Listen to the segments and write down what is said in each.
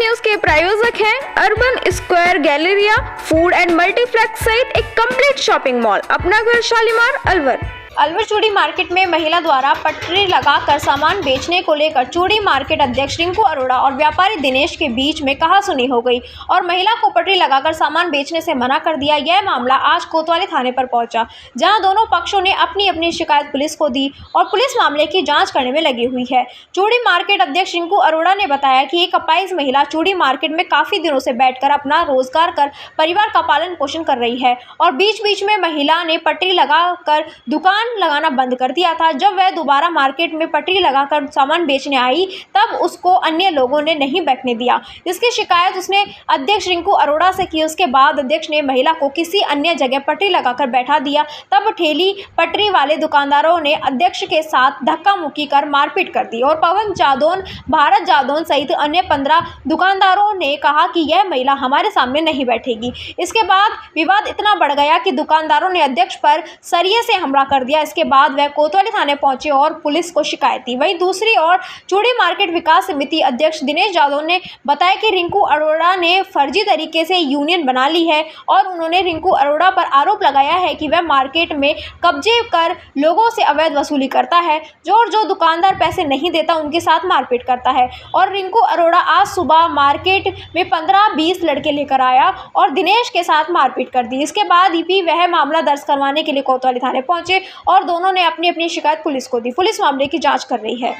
News के प्रायोजक हैं urban square Galleria food and multiplex सहित एक कंप्लीट शॉपिंग मॉल, अपना घर शालीमार अलवर। अलवर चूड़ी मार्केट में महिला द्वारा पटरी लगाकर सामान बेचने को लेकर चूड़ी मार्केट अध्यक्ष रिंकू अरोड़ा और व्यापारी दिनेश के बीच में कहासुनी हो गई और महिला को पटरी लगाकर सामान बेचने से मना कर दिया। यह मामला आज कोतवाली थाने पर पहुंचा, जहां दोनों पक्षों ने अपनी अपनी शिकायत पुलिस को दी और पुलिस मामले की जांच करने में लगी हुई है। चूड़ी मार्केट अध्यक्ष रिंकू अरोड़ा ने बताया कि एक अपाहिज महिला चूड़ी मार्केट में काफी दिनों से बैठकर अपना रोजगार कर परिवार का पालन पोषण कर रही है और बीच बीच में महिला ने पटरी लगाकर दुकान लगाना बंद कर दिया था। जब वह दोबारा मार्केट में पटरी लगाकर सामान बेचने आई तब उसको अन्य लोगों ने नहीं बैठने दिया। इसकी शिकायत उसने अध्यक्ष रिंकू अरोड़ा से की। उसके बाद अध्यक्ष ने महिला को किसी अन्य जगह पटरी लगाकर बैठा दिया। तब ठेली पटरी वाले दुकानदारों ने अध्यक्ष के साथ धक्का मुक्की कर मारपीट कर दी और पवन जादौन, भारत जादौन सहित अन्य 15 दुकानदारों ने कहा कि यह महिला हमारे सामने नहीं बैठेगी। इसके बाद विवाद इतना बढ़ गया कि दुकानदारों ने अध्यक्ष पर सरिये से हमला कर दिया। इसके बाद वह कोतवाली थाने पहुंचे और पुलिस को शिकायत दी। वहीं दूसरी ओर चूड़ी मार्केट विकास समिति अध्यक्ष दिनेश जादव ने बताया कि रिंकू अरोड़ा ने फर्जी तरीके से यूनियन बना ली है और उन्होंने रिंकू अरोड़ा पर आरोप लगाया है कि वह मार्केट में कब्जे कर लोगों से अवैध वसूली करता है। जो दुकानदार पैसे नहीं देता उनके साथ मारपीट करता है और रिंकू अरोड़ा आज सुबह मार्केट में 15-20 लड़के लेकर आया और दिनेश के साथ मारपीट कर दी। इसके बाद ही वह मामला दर्ज करवाने के लिए कोतवाली थाने पहुंचे और दोनों ने अपनी अपनी शिकायत पुलिस को दी। पुलिस मामले की जांच कर रही है।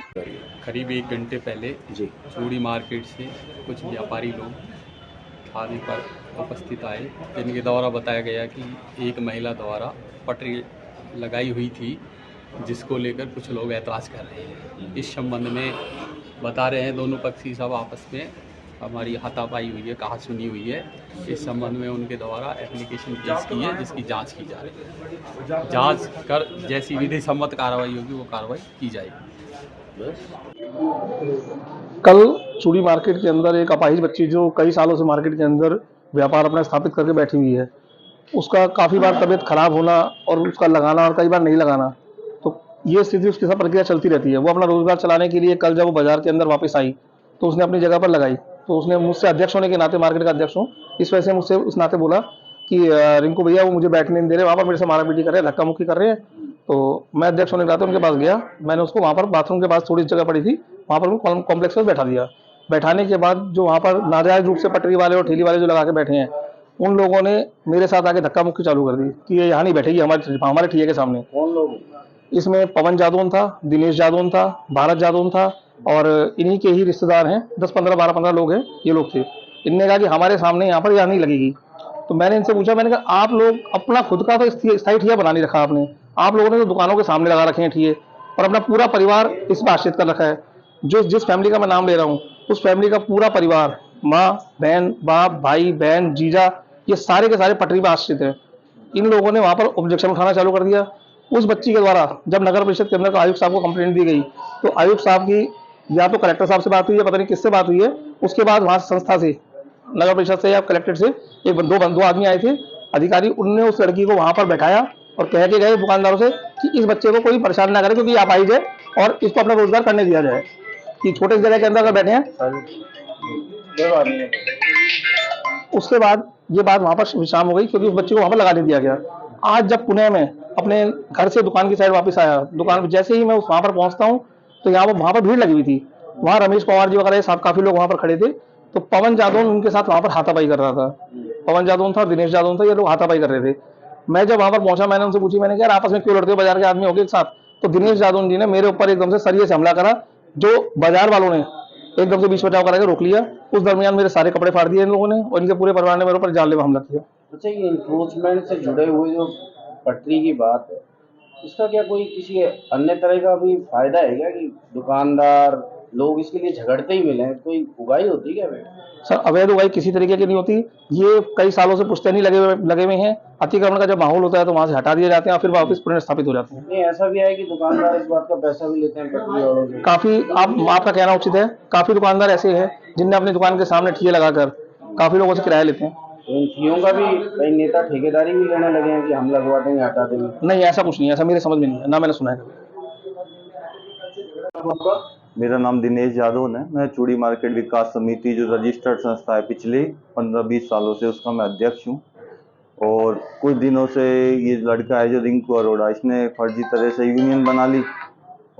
करीब 1 घंटे पहले चूड़ी मार्केट से कुछ व्यापारी लोग थाने पर उपस्थित आए, जिनके द्वारा बताया गया कि एक महिला द्वारा पटरी लगाई हुई थी, जिसको लेकर कुछ लोग ऐतराज़ कर रहे हैं। इस संबंध में बता रहे हैं दोनों पक्षी सब आपस में हमारी हाथापाई हुई है, कहासुनी हुई है। इस संबंध में उनके द्वारा एप्लीकेशन पेश की है, जिसकी जांच की जा रही है। जांच कर जैसी विधि सम्मत कार्रवाई होगी वो कार्रवाई की जाएगी। कल चूड़ी मार्केट के अंदर एक अपाहिज बच्ची जो कई सालों से मार्केट के अंदर व्यापार अपना स्थापित करके बैठी हुई है, उसका काफ़ी बार तबीयत खराब होना और उसका लगाना और कई बार नहीं लगाना, तो ये स्थिति उसके साथ प्रक्रिया चलती रहती है। वो अपना रोजगार चलाने के लिए कल जब वो बाजार के अंदर वापस आई तो उसने अपनी जगह पर लगाई, तो उसने मुझसे अध्यक्ष होने के नाते, मार्केट का अध्यक्ष हूँ, इस वजह से मुझसे उस नाते बोला कि रिंकू भैया वो मुझे बैठने नहीं दे रहे, वहाँ पर मेरे से मारापीटी कर रहे हैं, धक्का मुक्की कर रहे हैं। तो मैं अध्यक्ष होने के नाते उनके पास गया, मैंने उसको वहाँ पर बाथरूम के पास थोड़ी जगह पड़ी थी, वहाँ पर कॉम्प्लेक्स में बैठा दिया। बैठाने के बाद जो वहाँ पर नाजायज रूप से पटरी वाले और ठेली वाले जो लगा के बैठे हैं, उन लोगों ने मेरे साथ आके धक्का मुक्की चालू कर दी कि ये यहाँ नहीं बैठेगी हमारे ठेले के सामने। कौन लोग? इसमें पवन जादौन था, दिनेश जादौन था, भारत जादौन था और इन्हीं के ही रिश्तेदार हैं, 10-15 लोग हैं, ये लोग थे। इनने कहा कि हमारे सामने यहाँ पर यहाँ नहीं लगेगी। तो मैंने इनसे पूछा, मैंने कहा आप लोग अपना खुद का तो स्थायी ठिया बना नहीं रखा आपने, आप लोगों ने तो दुकानों के सामने लगा रखे हैं ठिए और अपना पूरा परिवार इस पर आश्रित कर रखा है। जिस फैमिली का मैं नाम ले रहा हूँ उस फैमिली का पूरा परिवार, माँ, बहन, बाप, भाई, बहन, जीजा, ये सारे के सारे पटरी पर आश्रित है। इन लोगों ने वहाँ पर ऑब्जेक्शन उठाना चालू कर दिया। उस बच्ची के द्वारा जब नगर परिषद के अंदर आयुक्त साहब को कंप्लेंट दी गई तो आयुक्त साहब की या तो कलेक्टर साहब से बात हुई है, पता नहीं किससे बात हुई है। उसके बाद वहाँ संस्था से, नगर परिषद से या कलेक्टेड से दो आदमी आए थे अधिकारी, उनने उस लड़की को वहाँ पर बैठाया और कह के गए दुकानदारों से कि इस बच्चे को कोई परेशान ना करे क्योंकि आप आई जाए और इसको अपना रोजगार करने दिया जाए, कि छोटे जगह के अंदर अगर बैठे हैं। उसके बाद ये बात वहाँ पर विश्राम हो गई क्योंकि उस बच्चे को वहाँ पर लगा नहीं दिया गया। आज जब पुणे में अपने घर से दुकान की साइड वापस आया, दुकान जैसे ही मैं वहाँ पर पहुँचता हूँ तो वहाँ पर भीड़ लगी हुई थी। वहाँ रमेश पवार जी वगैरह साहब काफी लोग वहाँ पर खड़े थे। तो पवन जादौन उनके साथ वहाँ पर हाथापाई कर रहा था, पवन जादौन था, दिनेश जादौन था, ये लोग हाथापाई कर रहे थे। मैं जब वहाँ पर पहुंचा, मैंने उनसे पूछी, मैंने कहा आपस में क्यों लड़ते हो, बाजार के आदमी हो गए एक साथ। तो दिनेश जादौन जी ने मेरे ऊपर एकदम से सरिये से हमला करा, जो बाजार वालों ने एकदम से बीच बचाव करा के रोक लिया। उस दरमियान मेरे सारे कपड़े फाड़ दिए इन लोगों ने और इनके पूरे परिवार ने मेरे ऊपर जानलेवा हमला किया। अच्छा, ये इंक्रोचमेंट से जुड़े हुए जो पटरी की बात है, इसका क्या कोई किसी अन्य तरह का भी फायदा है क्या कि दुकानदार लोग इसके लिए झगड़ते ही मिले, कोई उगाही होती है क्या? सर, अवैध उगाही किसी तरीके की नहीं होती। ये कई सालों से पुश्तैनी लगे हुए हैं। अतिक्रमण का जब माहौल होता है तो वहाँ से हटा दिए जाते हैं और फिर वापस पुनर्स्थापित हो जाते हैं। नहीं, ऐसा भी है कि दुकानदार इस बात का पैसा भी लेते हैं पटरी वालों से? काफी, आपका कहना उचित है, काफी दुकानदार ऐसे हैं जिनने अपनी दुकान के सामने ठिए लगाकर काफी लोगों से किराया लेते हैं। तो इन ठियों का भी कई नेता ठेकेदारी भी लेने लगे हैं कि हम लगवा देंगे, हटा देंगे? नहीं, ऐसा कुछ नहीं है, ऐसा मेरे समझ में नहीं है, ना मैंने सुना है। मेरा नाम दिनेश यादव है। मैं चूड़ी मार्केट विकास समिति जो रजिस्टर्ड संस्था है पिछले 15-20 सालों से, उसका मैं अध्यक्ष हूँ। और कुछ दिनों से ये लड़का है जो रिंकू अरोड़ा, इसने फर्जी तरह से यूनियन बना ली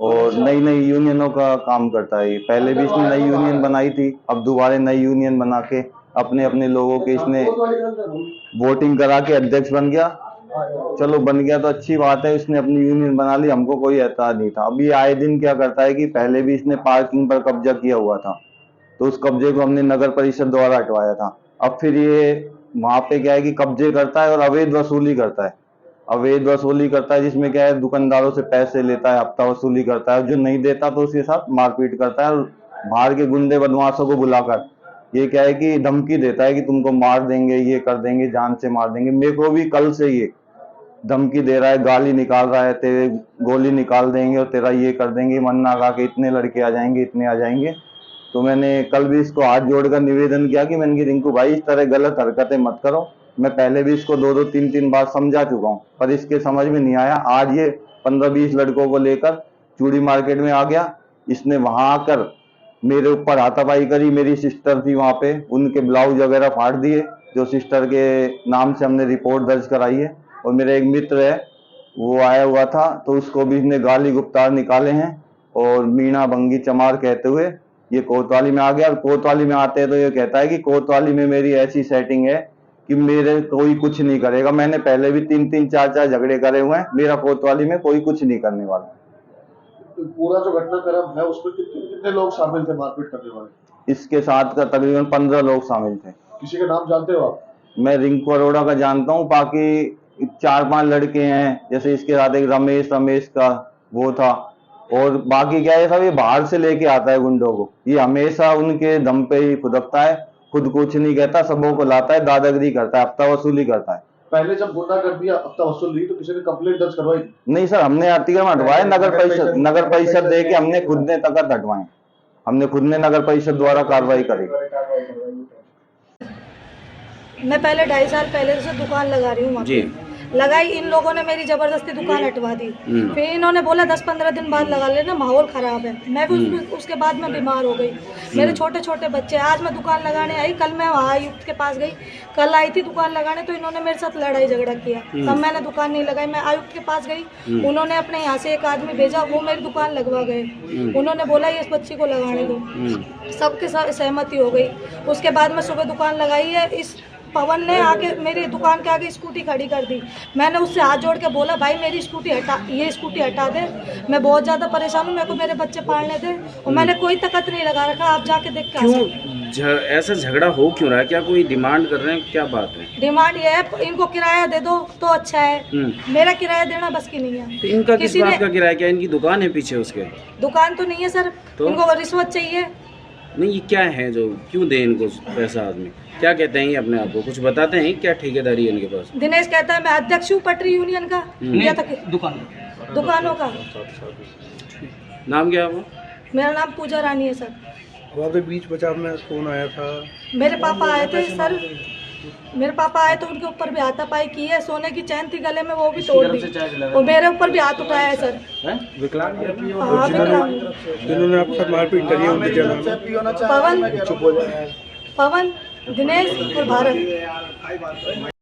और नई नई यूनियनों का काम करता है। पहले भी इसने नई यूनियन बनाई थी, अब दोबारा नई यूनियन बना के अपने अपने लोगों के इसने वोटिंग करा के अध्यक्ष बन गया। चलो बन गया तो अच्छी बात है, इसने अपनी यूनियन बना ली, हमको कोई एतराज नहीं था। अभी आए दिन क्या करता है कि पहले भी इसने पार्किंग पर कब्जा किया हुआ था, तो उस कब्जे को हमने नगर परिषद द्वारा हटवाया था। अब फिर ये वहां पे क्या है कि कब्जे करता है और अवैध वसूली करता है। अवैध वसूली करता है जिसमें क्या है, दुकानदारों से पैसे लेता है, हफ्ता वसूली करता है, जो नहीं देता तो उसके साथ मारपीट करता है और बाहर के गुंडे बदमाशों को बुलाकर ये क्या है कि धमकी देता है कि तुमको मार देंगे, ये कर देंगे, जान से मार देंगे। मेरे को भी कल से ये धमकी दे रहा है, गाली निकाल रहा है, तेरे गोली निकाल देंगे और तेरा ये कर देंगे, मन्ना कहा कि इतने लड़के आ जाएंगे, इतने आ जाएंगे। तो मैंने कल भी इसको हाथ जोड़कर निवेदन किया कि मैंने रिंकू भाई इस तरह गलत हरकतें मत करो। मैं पहले भी इसको 2-2, 3-3 बार समझा चुका हूँ, पर इसके समझ में नहीं आया। आज ये 15-20 लड़कों को लेकर चूड़ी मार्केट में आ गया। इसने वहां आकर मेरे ऊपर हाथापाई करी। मेरी सिस्टर थी वहां पे, उनके ब्लाउज वगैरह फाड़ दिए, जो सिस्टर के नाम से हमने रिपोर्ट दर्ज कराई है। और मेरा एक मित्र है, वो आया हुआ था, तो उसको भी इसने गाली गुप्तार निकाले हैं और मीणा भंगी चमार कहते हुए ये कोतवाली में आ गया। और कोतवाली में आते हैं तो ये कहता है कि कोतवाली में मेरी ऐसी सेटिंग है कि मेरे कोई कुछ नहीं करेगा। मैंने पहले भी 3-3, 4-4 झगड़े करे हुए हैं, मेरा कोतवाली में कोई कुछ नहीं करने वाला। पूरा जो घटनाक्रम है उसमें कितने लोग शामिल थे मारपीट करने वाले? इसके साथ का तकरीबन 15 लोग शामिल थे। किसी का नाम जानते हो आप? मैं रिंकू अरोड़ा का जानता हूँ, बाकी 4-5 लड़के हैं, जैसे इसके साथ एक रमेश का वो था। और बाकी क्या है, सब ये बाहर से लेके आता है गुंडों को। ये हमेशा उनके दम पे ही फुदकता है, खुद कुछ नहीं कहता, सबों को लाता है, दादागिरी करता है, हफ्ता वसूली करता है। पहले जब गुंडा कर दिया, हफ्ता वसूल ली, तो किसी ने कंप्लेंट दर्ज करवाई? नहीं सर, हमने अतिक्रमण हटवाए, नगर परिषद दे के हमने खुद ने तकत हटवाए, हमने खुद ने नगर परिषद द्वारा कार्रवाई करी। मैं पहले 2.5 साल पहले से दुकान लगा रही हूँ जी। लगाई, इन लोगों ने मेरी जबरदस्ती दुकान हटवा दी। फिर इन्होंने बोला 10-15 दिन बाद लगा लेना, माहौल खराब है। मैं भी उसके बाद मैं बीमार हो गई। मेरे छोटे छोटे बच्चे। आज मैं दुकान लगाने आई, कल मैं वहाँ आयुक्त के पास गई, कल आई थी दुकान लगाने, तो इन्होंने मेरे साथ लड़ाई झगड़ा किया। तब मैंने दुकान नहीं लगाई। मैं आयुक्त के पास गई, उन्होंने अपने यहाँ से एक आदमी भेजा, वो मेरी दुकान लगवा गए। उन्होंने बोला इस बच्ची को लगाने दो, सबके साथ सहमति हो गई। उसके बाद मैं सुबह दुकान लगाई है। इस पवन ने आके मेरी दुकान के आगे स्कूटी खड़ी कर दी। मैंने उससे हाथ जोड़ के बोला भाई मेरी स्कूटी हटा, ये स्कूटी हटा दे, मैं बहुत ज़्यादा परेशान हूँ, मेरे को मेरे बच्चे पालने दे। और मैंने कोई तकत नहीं लगा रखा, आप जाके देख के क्यों ऐसा झगड़ा हो क्यों रहा है? क्या कोई डिमांड कर रहे हैं, क्या बात है? डिमांड ये है, इनको किराया दे दो तो अच्छा है, मेरा किराया देना बस की नहीं है। तो इनका किस बात का किराया? क्या इनकी दुकान है पीछे उसके? दुकान तो नहीं है सर, तो इनको रिश्वत चाहिए। नहीं, ये क्या है जो क्यों दे इनको पैसा आदमी? क्या कहते हैं ये अपने आप को, कुछ बताते हैं? क्या ठेकेदारी है इनके पास? दिनेश कहता है मैं अध्यक्ष हूँ पटरी यूनियन का, या तक दुकानों का। नाम क्या है वो? मेरा नाम पूजा रानी है सर। वहाँ पे बीच बचाव में कौन आया था? मेरे पापा आए थे सर, मेरे पापा आए तो उनके ऊपर भी हाथापाई की है। सोने की चैन थी गले में, वो भी तोड़ दी, और मेरे ऊपर भी हाथ उठाया है सर। विकलांग? हाँ विकलांग। जिन्होंने आपके साथ मारपीट करी है उनके क्या नाम? पवन, दिनेश और भारत।